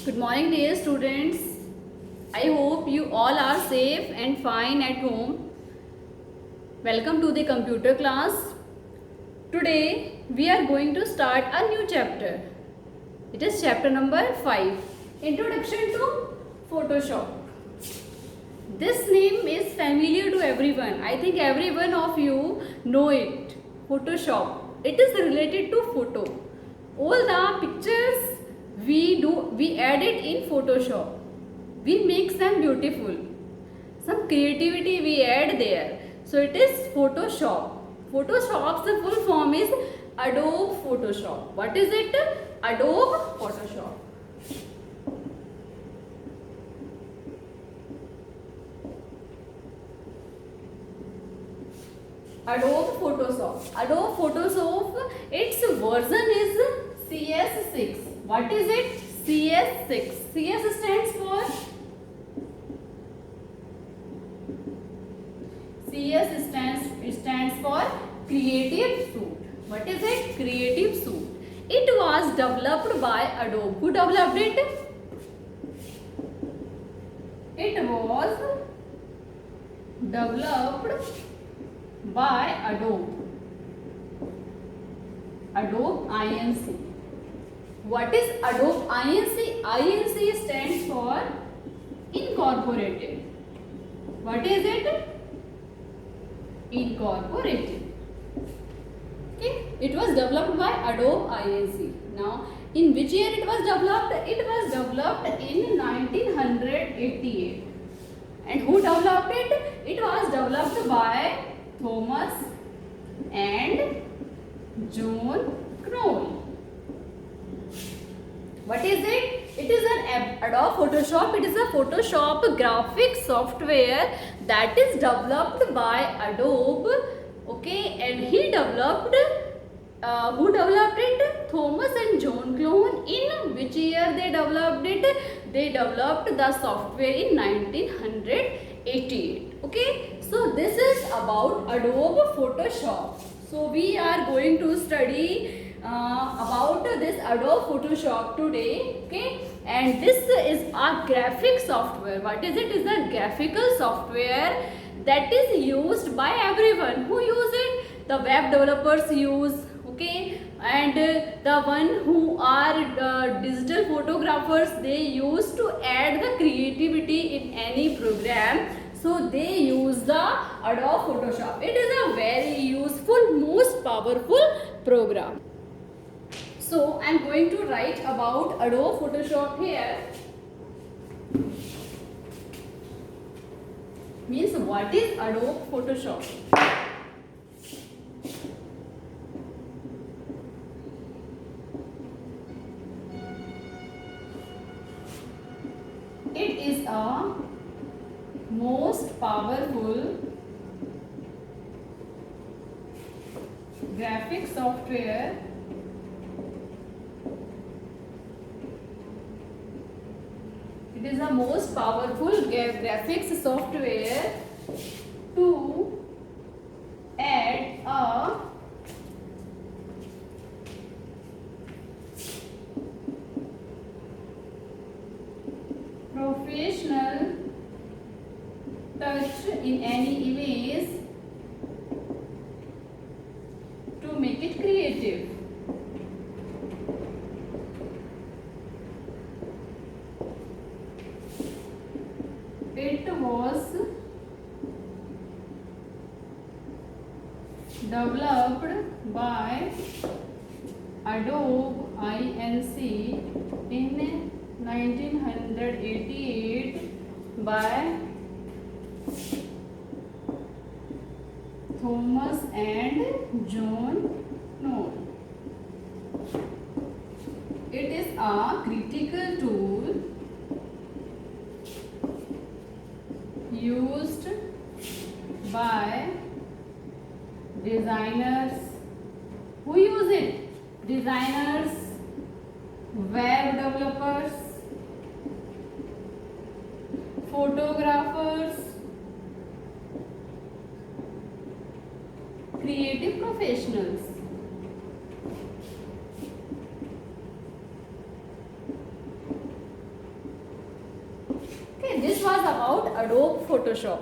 Good morning, dear students. I hope you all are safe and fine at home. Welcome to the computer class. Today we are going to start a new chapter. It is chapter number 5, Introduction to Photoshop. This name is familiar to everyone. I think every one of you know it. Photoshop. It is related to photo. All the pictures we add it in Photoshop. We make them beautiful. Some creativity we add there. So it is Photoshop. Photoshop's full form is Adobe Photoshop. What is it? Adobe Photoshop. Adobe Photoshop. Adobe Photoshop, its version is CS6. What is it? CS6. CS stands for stands for Creative Suite. What is it? Creative Suite. It was developed by Adobe. Who developed it? It was developed by Adobe. Adobe Inc. What is Adobe Inc? Inc stands for Incorporated. What is it? Incorporated. Okay. It was developed by Adobe Inc. Now, in which year it was developed? It was developed in 1988. And who developed it? It was developed by Thomas and John Knoll. What is it? It is an Adobe Photoshop. It is a Photoshop graphic software that is developed by Adobe. Okay, and he developed. Who developed it? Thomas and John Knoll. In which year they developed it? They developed the software in 1988. Okay, so this is about Adobe Photoshop. So we are going to study about this Adobe Photoshop today. Okay, and this is a graphic software. What is it? It is a graphical software that is used by everyone. Who use it? The web developers use. Okay, and the one who are digital photographers, they use to add the creativity in any program. So they use the Adobe Photoshop. It is a very useful, most powerful program. So I am going to write about Adobe Photoshop here. Means what is Adobe Photoshop? It is a most powerful graphic software It is the most powerful graphics software to add a professional touch in any image to make it creative. It was developed by Adobe Inc. in 1988 by Thomas and John Knoll. It is a critical tool used by designers. Who use it? Designers, web developers, photographers, creative professionals. Adobe Photoshop.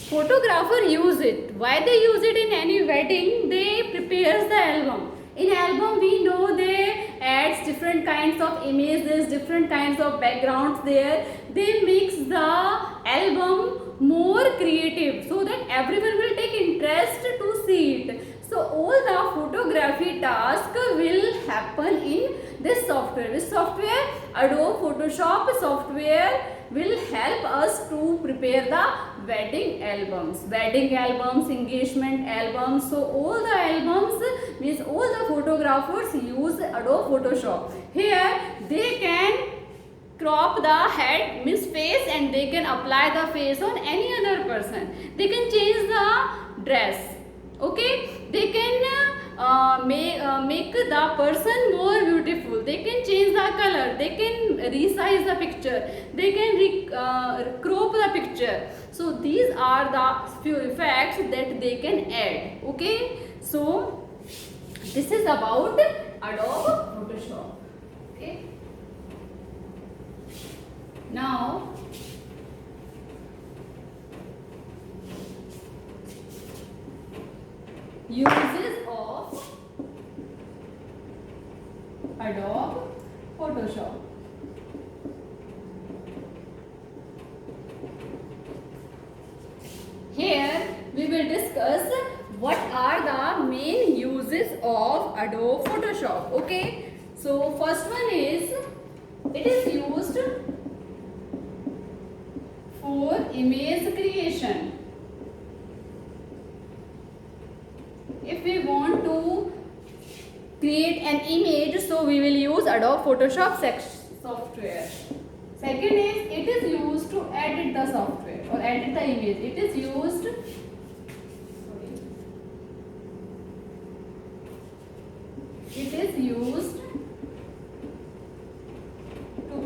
Photographer use it. Why they use it in any wedding? They prepares the album. In album we know they adds different kinds of images, different kinds of backgrounds there. They makes the album more creative so that everyone will take interest to see it. So all the photography task will happen in this software. This software, Adobe Photoshop software, will help us to prepare the wedding albums, engagement albums. So all the albums means all the photographers use Adobe Photoshop. Here they can crop the head means face, and they can apply the face on any other person. They can change the dress. Okay, they can make the person more beautiful. They can change the color. They can resize the picture. They can crop the picture. So these are the few effects that they can add. Okay, so this is about Adobe Photoshop. Okay, now uses of Adobe Photoshop. Here we will discuss what are the main uses of Adobe Photoshop. Okay, so first one is it is used for image creation. If we want to create an image, so we will use Adobe Photoshop software. Second is it is used to edit the software or edit the image. It is used to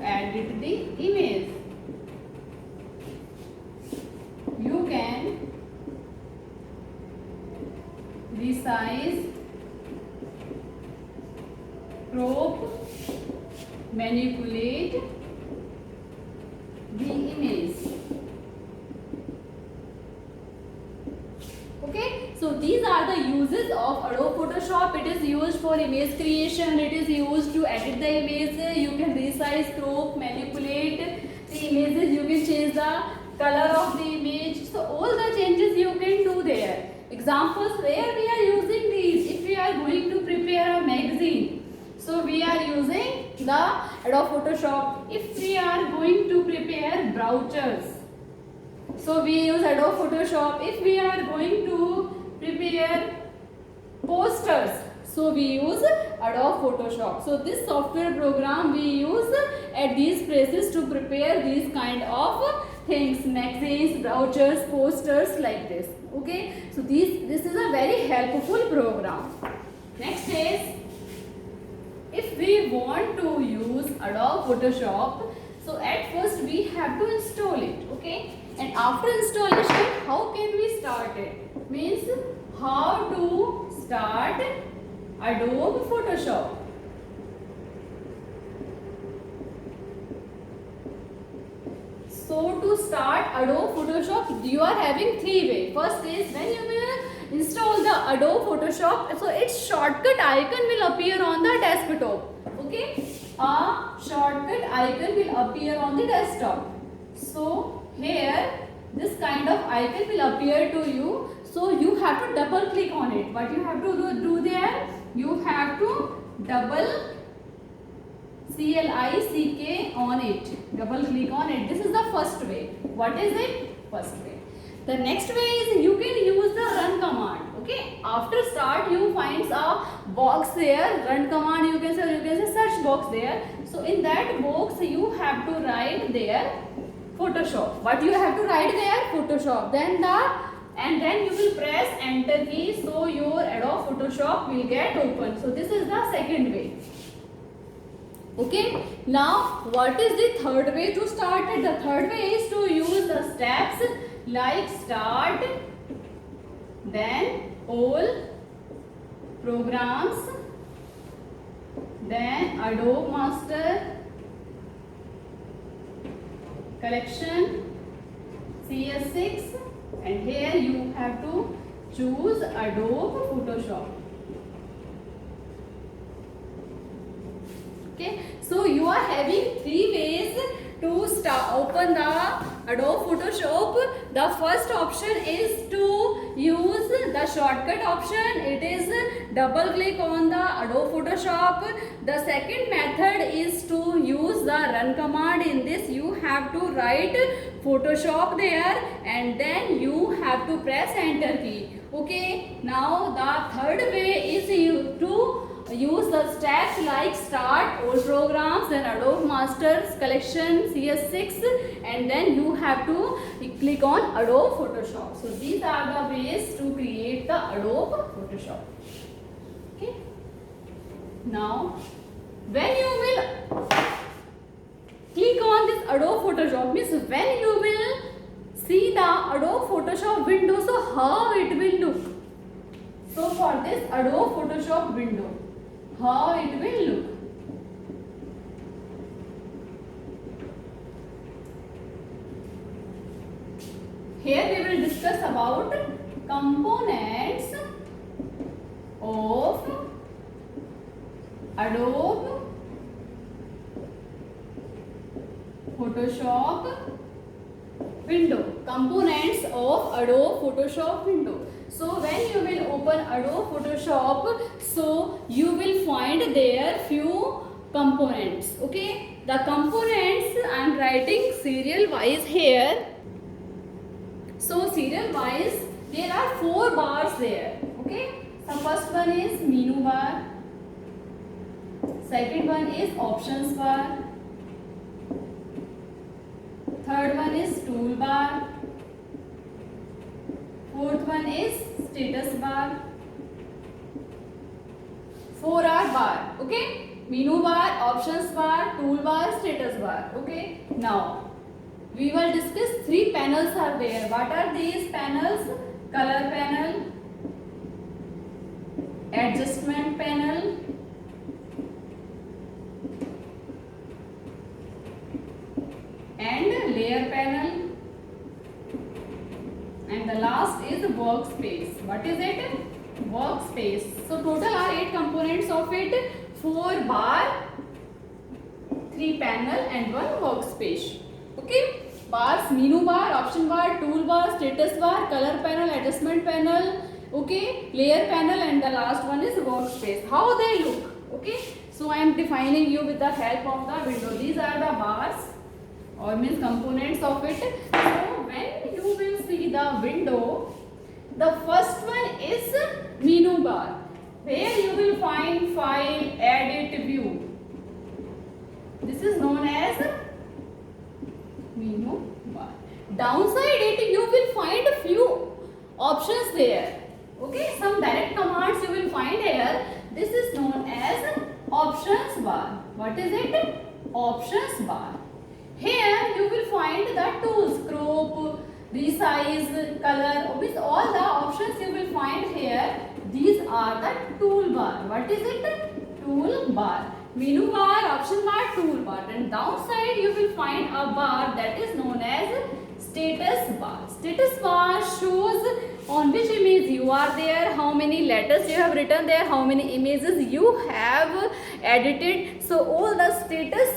edit the image. You can resize, crop, manipulate the image. Okay, so these are the uses of Adobe Photoshop. It is used for image creation. It is used to edit the image. You can resize, crop, manipulate the images. You can change the color of the image. So all the changes you can do there. Examples where we are using these. If we are going to prepare a magazine, so we are using the Adobe Photoshop. If we are going to prepare brochures, so we use Adobe Photoshop. If we are going to prepare posters, so we use Adobe Photoshop. So this software program we use at these places to prepare these kind of things, magazines, brochures, posters like this. Okay, so this is a very helpful program. Next is, if we want to use Adobe Photoshop, so at first we have to install it. Okay, and after installation, how can we start it? Means how to start Adobe Photoshop. So to start Adobe Photoshop, you are having three ways. First is when you will install the Adobe Photoshop, so its shortcut icon will appear on the desktop. Okay, a shortcut icon will appear on the desktop. So here this kind of icon will appear to you. So you have to double click on it. What you have to do there? You have to double CLICK on it. Double click on it. This is the first way. What is it? First way. The next way is you can use the run command. Okay. After start, you find a box there. Run command. You can say search box there. So in that box, you have to write there Photoshop. What you have to write there? Photoshop. And then you will press enter key. So your Adobe Photoshop will get open. So this is the second way. Okay, now what is the third way to start it? The third way is to use the steps like start, then all programs, then Adobe Master, collection, CS6, and here you have to choose Adobe Photoshop. Okay, so you are having three ways to open the Adobe Photoshop. The first option is to use the shortcut option. It is double click on the Adobe Photoshop. The second method is to use the run command. In this you have to write Photoshop there and then you have to press enter key. Okay, now the third way is to use the steps like start all programs, then Adobe Masters Collection CS6, and then you have to click on Adobe Photoshop. So these are the ways to create the Adobe Photoshop. Okay, now when you will click on this Adobe Photoshop, means when you will see the Adobe Photoshop window, so how it will look. So for this Adobe Photoshop window, how it will look. Here we will discuss about components of Adobe Photoshop window. Components of Adobe Photoshop window. So when you will open Adobe Photoshop, so you will find there few components. Okay, the components I am writing serial wise here. So serial wise there are 4 bars there. Okay, the first one is menu bar, second one is options bar, third one is toolbar, fourth one is status bar, 4 are bar. Okay, menu bar, options bar, toolbar, status bar. Okay, now we will discuss 3 panels are there. What are these panels? Color panel, adjustment panel, and layer panel, and the last is workspace. What is it? Workspace. So total are 8 components of it. 4 bar, 3 panel and 1 workspace. Okay, bars: menu bar, option bar, toolbar, status bar, color panel, adjustment panel, okay, layer panel, and the last one is workspace. How they look? Okay, so I am defining you with the help of the window. These are the bars or means components of it. So when you will see the window, the first one is menu bar, where you will find file, edit, view. This is known as menu bar. Downside it you will find a few options there. Okay, some direct commands you will find here. This is known as options bar. What is it? Options bar. Here you will find the tools: crop, resize, color. With all the options you will find here. These are the toolbar. What is it? Toolbar. Menu bar, option bar, toolbar. And downside you will find a bar that is known as status bar. Status bar shows on which image you are there, how many letters you have written there, how many images you have edited. So all the status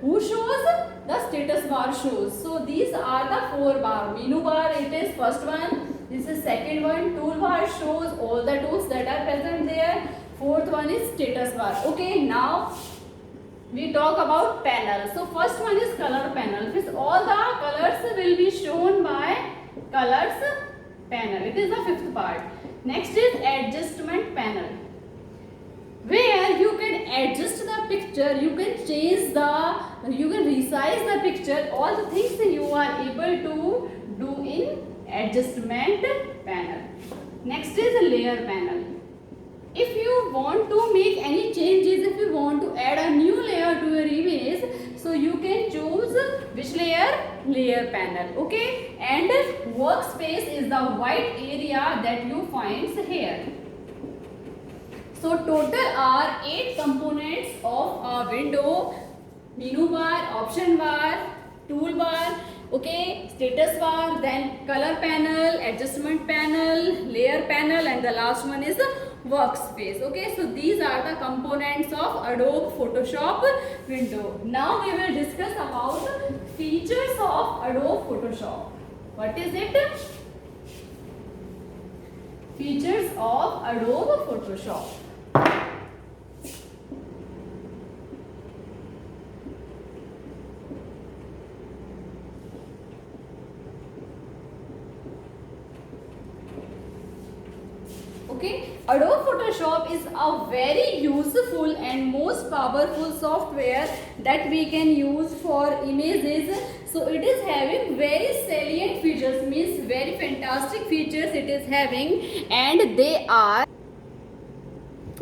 who shows? The status bar shows. So these are the 4 bar. Menu bar, it is first one. This is second one. Toolbar shows all the tools that are present there. Fourth one is status bar. Okay, now we talk about panel. So first one is color panel. This all the colors will be shown by colors panel. It is the 5th part. Next is adjustment panel, where you can adjust the picture, you can change you can resize the picture. All the things you are able to do in adjustment panel. Next is layer panel. If you want to make any changes, if you want to add a new layer to your image, so you can choose which layer? Layer panel. Okay, and workspace is the white area that you find here. So total are 8 components of a window: menu bar, option bar, toolbar, okay, status bar, then color panel, adjustment panel, layer panel, and the last one is the workspace. Okay, so these are the components of Adobe Photoshop window. Now we will discuss about features of Adobe Photoshop. What is it? Features of Adobe Photoshop. Okay, Adobe Photoshop is a very useful and most powerful software that we can use for images. So it is having very salient features, means very fantastic features it is having, and they are.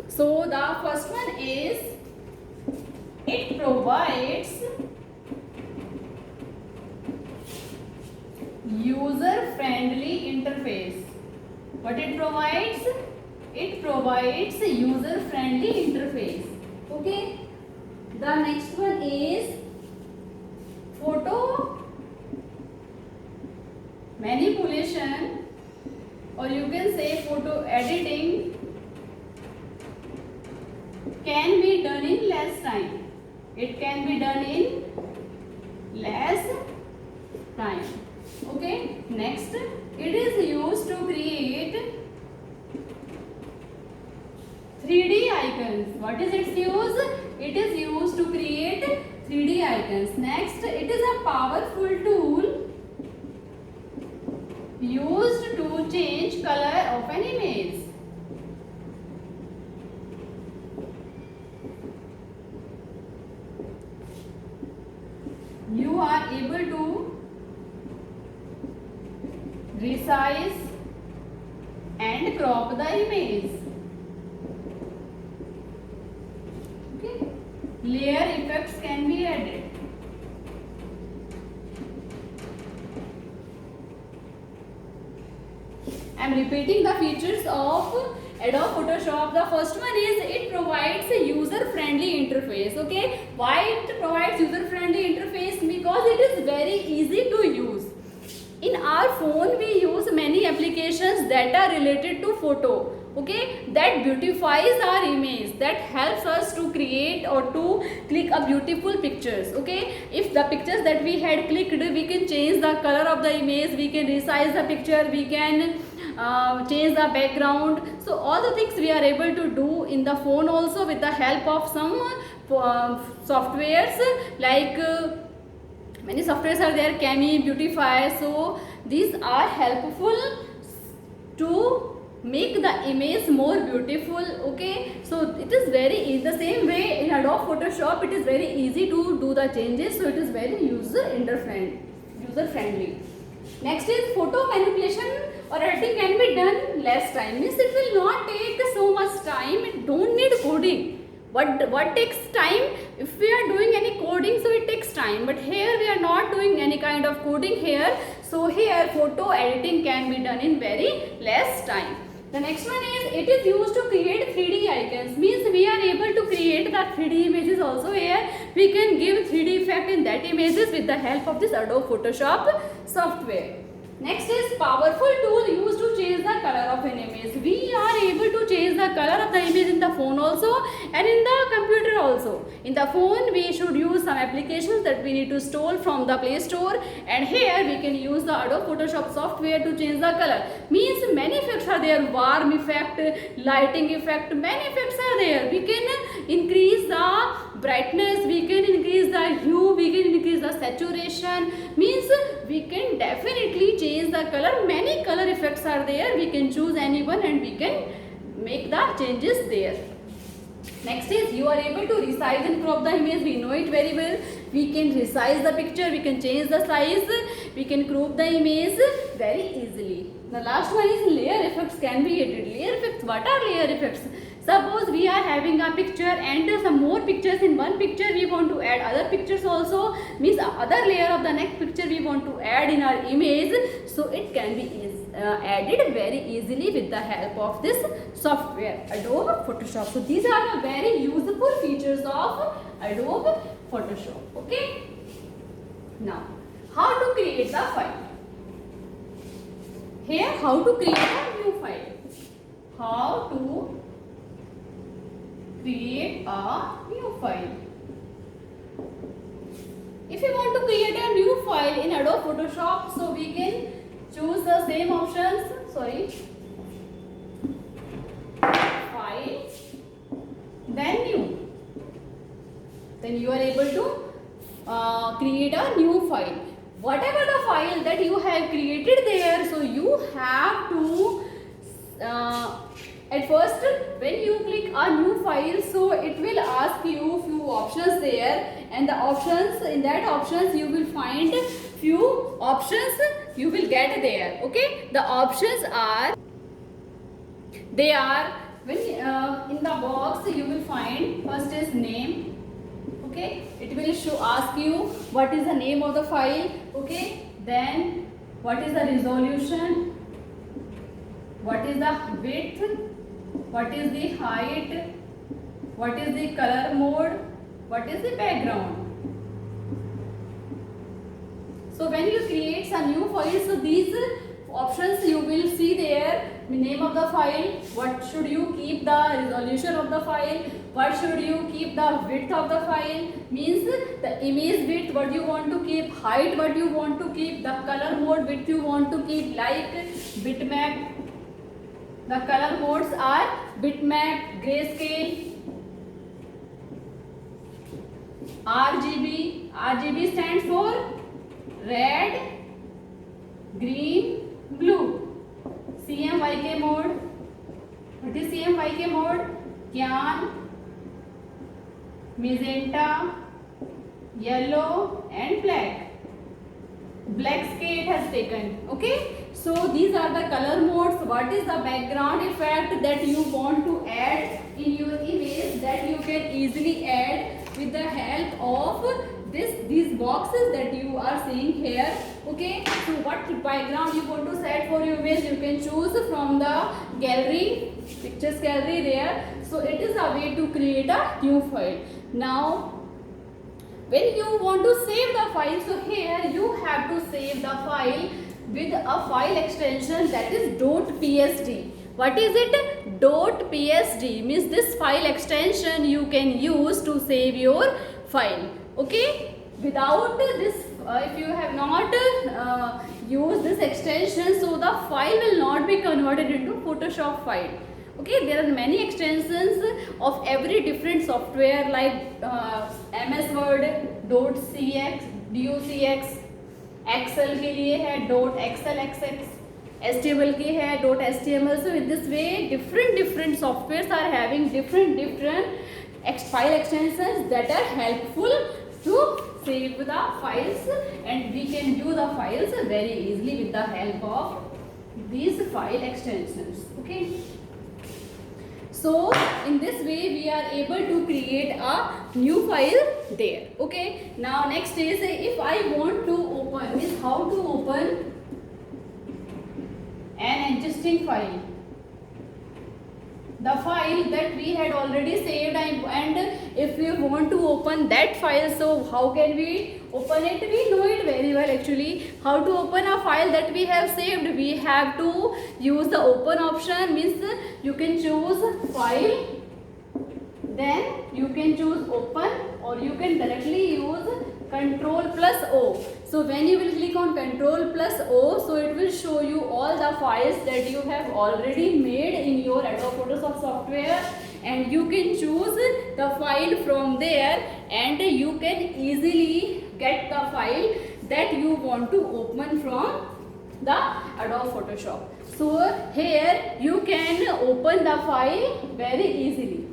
So the first one is it provides user-friendly interface. What it provides? It provides a user-friendly interface. Okay. The next one is photo manipulation, or you can say photo editing, can be done in less time. It can be done in less time. Okay. Next, it is used to create 3D icons. What is its use? It is used to create 3D icons. Next, it is a powerful tool used to change color of an image. You are able to resize and crop the image. Okay. Layer effects can be added. I am repeating the features of Adobe Photoshop. The first one is it provides a user-friendly interface. Okay, why it provides user-friendly interface? Because it is very easy to use. In our phone we use many applications that are related to photo, okay, that beautifies our image, that helps us to create or to click a beautiful pictures. Okay, if the pictures that we had clicked, we can change the color of the image, we can resize the picture, we can change the background. So all the things we are able to do in the phone also with the help of some softwares like many softwares are there, Cami, Beautify. So these are helpful to make the image more beautiful. Okay, so it is very in the same way in Adobe Photoshop it is very easy to do the changes, so it is very user friendly. Next is photo manipulation or editing can be done less time, means it will not take so much time, it don't need coding. What takes time? If we are doing any coding, so it takes time, but here we are not doing any kind of coding here, so here photo editing can be done in very less time. The next one is it is used to create 3D icons, means we are able to create the 3D images also. Here we can give 3D effect in that images with the help of this Adobe Photoshop software. Next is powerful tool used to change the color of an image. We are able to change the color of the image in the phone also and in the computer also. In the phone we should use some applications that we need to install from the Play Store, and here we can use the Adobe Photoshop software to change the color. Means many effects are there, warm effect, lighting effect, many effects are there. We can increase the brightness, we can increase the hue, we can increase the saturation, means we can definitely change the color. Many color effects are there, we can choose any one and we can make the changes there. Next is you are able to resize and crop the image. We know it very well. We can resize the picture, we can change the size, we can crop the image very easily. The last one is layer effects can be added. Layer effects, what are layer effects? Suppose we are having a picture and some more pictures in one picture, we want to add other pictures also, means other layer of the next picture we want to add in our image, so it can be added very easily with the help of this software Adobe Photoshop. So these are the very useful features of Adobe Photoshop. Okay, now how to create the file. Here, how to create a new file. How to create a new file. If you want to create a new file in Adobe Photoshop, so we can choose the same options. File, then new. Then you are able to create a new file. Whatever the file that you have created there, so you have to at first when you click a new file, so it will ask you few options there, and the options, in that options you will find few options you will get there. Okay, the options are, they are, when in the box you will find, first is name. Okay, it will ask you what is the name of the file. Okay, then what is the resolution, what is the width, what is the height, what is the color mode, what is the background. So when you create a new file, so these options you will see there. Name of the file, what should you keep the resolution of the file, what should you keep the width of the file, means the image width what you want to keep, height what you want to keep, the color mode which you want to keep, like bitmap. The color modes are bitmap, grayscale, RGB. RGB stands for red, green, blue. CMYK mode. What is CMYK mode? Cyan, magenta, yellow and black. Black sky it has taken. Okay, so these are the color modes. What is the background effect that you want to add in your image, that you can easily add with the help of these boxes that you are seeing here. Okay, so what background you want to set for your image, you can choose from the gallery, pictures gallery there. So it is a way to create a new file. Now when you want to save the file, so here you have to save the file with a file extension, that is .psd. What is it? .psd means this file extension you can use to save your file. Okay, without this, if you have not used this extension, so the file will not be converted into Photoshop file. Okay, there are many extensions of every different software, like MS Word, .cx, docx, Excel के लिए है .xlxx, HTML के है .html. So in this way, different softwares are having different file extensions that are helpful to save the files, and we can view the files very easily with the help of these file extensions. Okay, so in this way we are able to create a new file there. Okay, now next is, if I want to open, is how to open an existing file, the file that we had already saved, and if we want to open that file, so how can we open it? We know it very well actually. How to open a file that we have saved? We have to use the open option, means you can choose file, then you can choose open, or you can directly use Ctrl+O. So when you will click on Ctrl+O, so it will show you all the files that you have already made in your Adobe Photoshop software, and you can choose the file from there, and you can easily get the file that you want to open from the Adobe Photoshop. So here you can open the file very easily.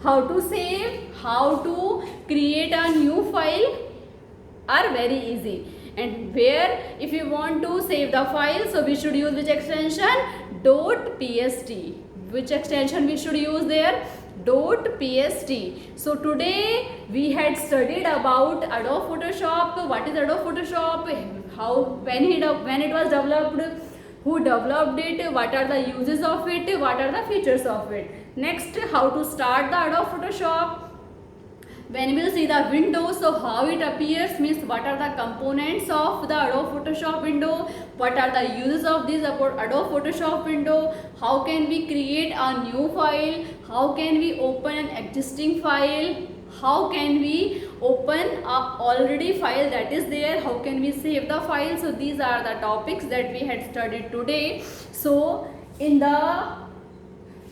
How to save, how to create a new file are very easy. And where, if you want to save the file, so we should use which extension? .psd. Which extension we should use there? .psd. So today we had studied about Adobe Photoshop. What is Adobe Photoshop? How, when it was developed, who developed it, what are the uses of it, what are the features of it. Next, how to start the Adobe Photoshop. when we'll see the window, so how it appears means what are the components of the Adobe Photoshop window, what are the uses of this Adobe Photoshop window, how can we create a new file, how can we open an existing file, how can we open a already file that is there, how can we save the file. So these are the topics that we had studied today. So in the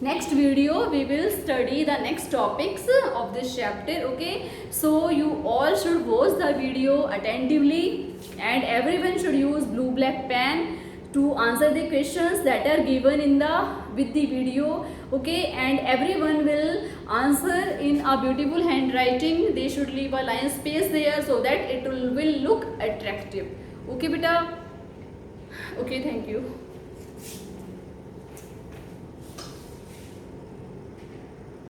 next video we will study the next topics of this chapter. Okay, so you all should watch the video attentively and everyone should use blue black pen to answer the questions that are given in the with the video. Okay, and everyone will answer in a beautiful handwriting. They should leave a line space there so that it will look attractive. Okay beta. Okay, thank you.